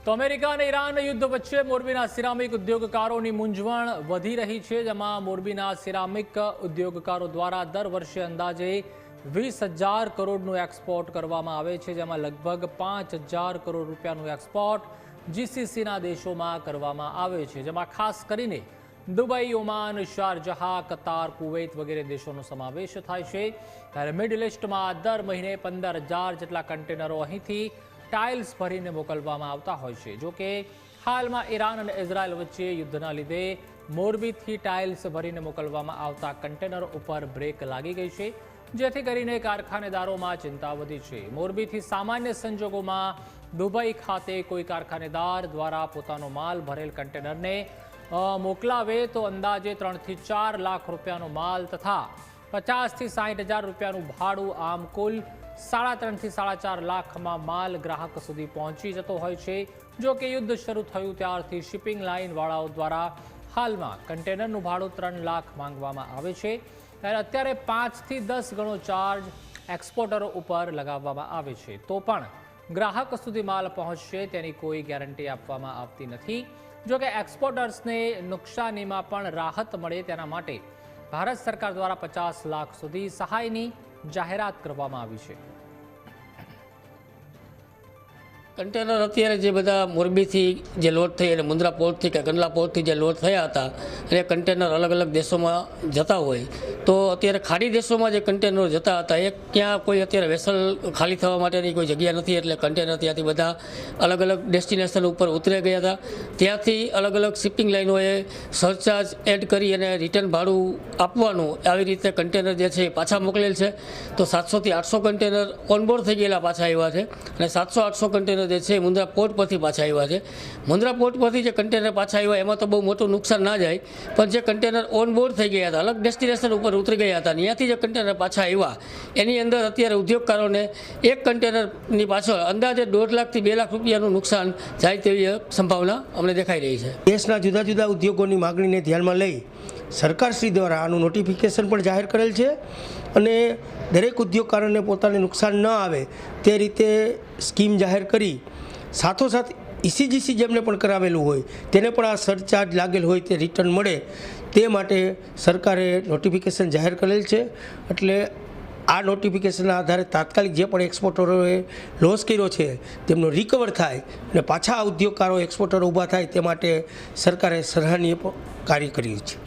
તો અમેરિકા અને ઈરાન યુદ્ધ વચ્ચે મોરબીના સિરામિક ઉદ્યોગકારોની મૂંઝવણ વધી રહી છે, જેમાં મોરબીના સિરામિક ઉદ્યોગકારો દ્વારા દર વર્ષે અંદાજે 20,000 કરોડનું એક્સપોર્ટ કરવામાં આવે છે, જેમાં લગભગ 5,000 કરોડ રૂપિયાનું એક્સપોર્ટ જીસીસીના દેશોમાં કરવામાં આવે છે, જેમાં ખાસ કરીને દુબઈ, ઓમાન, શારજહા, કતાર, કુવૈત વગેરે દેશોનો સમાવેશ થાય છે। ત્યારે મિડલ ઇસ્ટમાં દર મહિને 15,000 જેટલા કન્ટેનરો અહીંથી ટાઇલ્સ ભરીને મોકલવામાં આવતા હોય છે। જો કે હાલમાં ઈરાન અને ઇઝરાયલ વચ્ચે યુદ્ધના લીધે મોરબીથી ટાઇલ્સ ભરીને મોકલવામાં આવતા કન્ટેનર ઉપર બ્રેક લાગી ગઈ છે, જેથી કરીને કારખાનેદારોમાં ચિંતા વધી છે। મોરબીથી સામાન્ય સંજોગોમાં દુબઈ ખાતે કોઈ કારખાનેદાર દ્વારા પોતાનો માલ ભરેલ કન્ટેનરને મોકલાવે તો અંદાજે 3 થી 4 લાખ રૂપિયાનો માલ તથા 50 થી 60,000 રૂપિયાનું ભાડું, આમ કુલ 3.5 થી 4.5 લાખમાં માલ ગ્રાહક સુધી પહોંચી જતો હોય છે। જો કે યુદ્ધ શરૂ થયું ત્યારથી શિપિંગ લાઇનવાળાઓ દ્વારા હાલમાં કન્ટેનરનું ભાડું 3 લાખ માંગવામાં આવે છે, ત્યારે અત્યારે 5 થી 10 ગણો ચાર્જ એક્સપોર્ટરો ઉપર લગાવવામાં આવે છે, તો પણ ગ્રાહક સુધી માલ પહોંચશે તેની કોઈ ગેરંટી આપવામાં આવતી નથી। જો કે એક્સપોર્ટર્સને નુકસાનીમાં પણ રાહત મળે તેના માટે ભારત સરકાર દ્વારા 50 લાખ સુધી સહાયની જાહેરાત કરવામાં આવી છે। કન્ટેનર અત્યારે જે બધા મોરબીથી જે લોડ થઈ અને મુન્દ્રા પોર્ટથી કે કંડલા પોર્ટથી જે લોડ થયા હતા અને કન્ટેનર અલગ અલગ દેશોમાં જતા હોય તો અત્યારે ખાડી દેશોમાં જે કન્ટેનરો જતા હતા એ ક્યાં કોઈ અત્યારે વેસલ ખાલી થવા માટેની કોઈ જગ્યા નથી, એટલે કન્ટેનર ત્યાંથી બધા અલગ અલગ ડેસ્ટિનેશન ઉપર ઉતરી ગયા હતા। ત્યાંથી અલગ અલગ શિપિંગ લાઇનોએ સરચાર્જ એડ કરી અને રિટર્ન ભાડું આપવાનું આવી રીતે કન્ટેનર જે છે એ પાછા મોકલેલ છે। તો 700 થી 800 કન્ટેનર ઓનબોર્ડ થઈ ગયેલા પાછા આવ્યા છે અને 700-800 કન્ટેનર જે છે મુન્દ્રા પોર્ટ પરથી પાછા આવ્યા છે। મુન્દ્રા પોર્ટ પરથી જે કન્ટેનર પાછા આવ્યા એમાં તો બહુ મોટું નુકસાન ના જાય, પણ જે કન્ટેનર ઓન બોર્ડ થઈ ગયા હતા, અલગ ડેસ્ટિનેશન ઉપર ઉતરી ગયા હતા, ત્યાંથી જે કન્ટેનર પાછા આવ્યા એની અંદર અત્યારે ઉદ્યોગકારોને એક કન્ટેનરની પાછળ અંદાજે 1.5 લાખથી 2 લાખ રૂપિયાનું નુકસાન જાય તેવી સંભાવના અમને દેખાઈ રહી છે। દેશના જુદા જુદા ઉદ્યોગોની માગણીને ધ્યાનમાં લઈ સરકારશ્રી દ્વારા આનું નોટિફિકેશન પણ જાહેર કરેલ છે અને દરેક ઉદ્યોગકારોને પોતાને નુકસાન ન આવે તે રીતે સ્કીમ જાહેર કરી સાથોસાથ ઈસીજીસી જેમને પણ કરાવેલું હોય તેને પણ આ સરચાર્જ લાગેલ હોય તે રિટર્ન મળે તે માટે સરકારે નોટિફિકેશન જાહેર કરેલ છે। એટલે આ નોટિફિકેશનના આધારે તાત્કાલિક જે પણ એક્સપોર્ટરોએ લોસ કર્યો છે તેમનો રિકવર થાય અને પાછા ઉદ્યોગકારો એક્સપોર્ટરો ઊભા થાય તે માટે સરકારે સરાહનીય કાર્ય કર્યું છે।